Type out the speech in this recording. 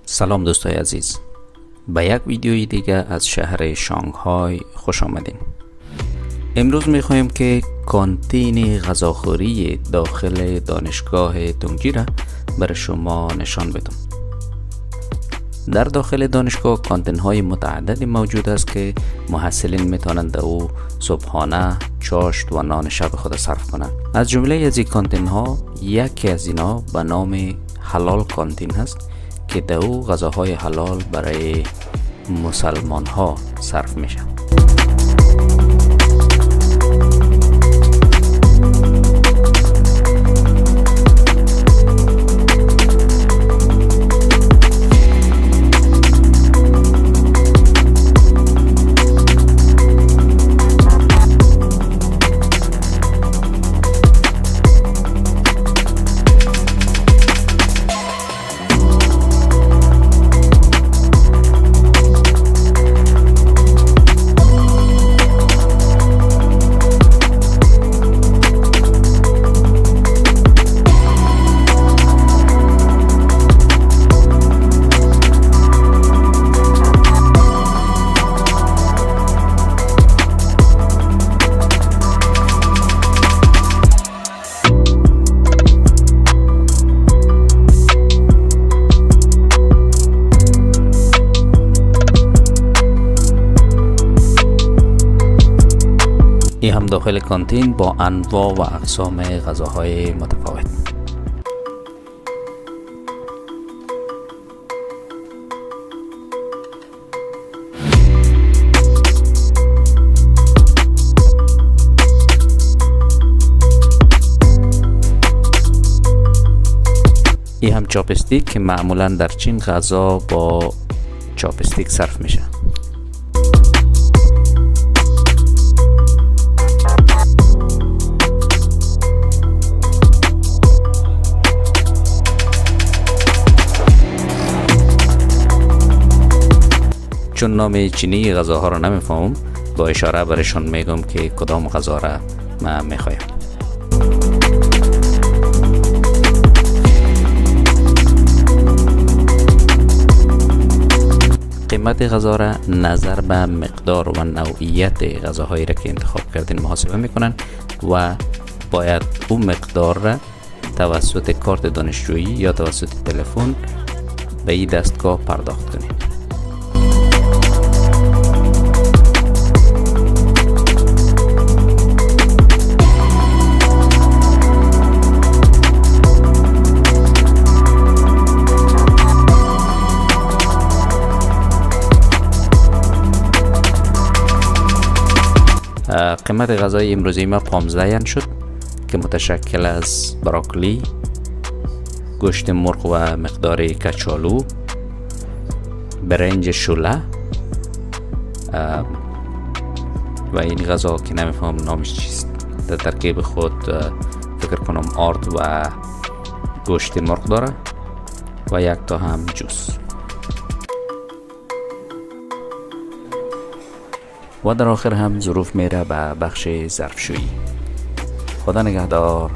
سلام دوستای عزیز، به یک ویدیوی دیگه از شهر شانگهای خوش آمدین. امروز میخوایم که کانتین غذاخوری داخل دانشگاه دونگجی را برای شما نشان بدم. در داخل دانشگاه کانتین های متعددی موجود است که محصلین میتونند او صبحانه، چاشت و نان شب خود صرف کنند. از جمله از این کانتین ها یکی از اینا به نام حلال کانتین هست که در او غذاهای حلال برای مسلمان ها صرف میشه. این هم داخل کانتین با انواع و اقسام غذاهای متفاوت. این هم چاپستیک که معمولا در چین غذا با چاپستیک صرف میشه. چون نام چینی غذاها را نمیفهمم، با اشاره برشان میگم که کدام غذا را من میخوایم. قیمت غذا را نظر به مقدار و نوعیت غذاهایی را که انتخاب کردین محاسبه میکنن و باید اون مقدار را توسط کارت دانشجویی یا توسط تلفن به این دستگاه پرداخت کنید. قیمت غذای امروزی ما 15 ین شد که متشکل از براکلی، گوشت مرغ و مقدار کچالو، برنج شوله و این غذا که نمیفهم نامش چیست. در ترکیب خود فکر کنم آرد و گوشت مرغ داره و یک تا هم جوس. و در آخر هم ظروف میره به بخش ظرفشویی. خدا نگهدار.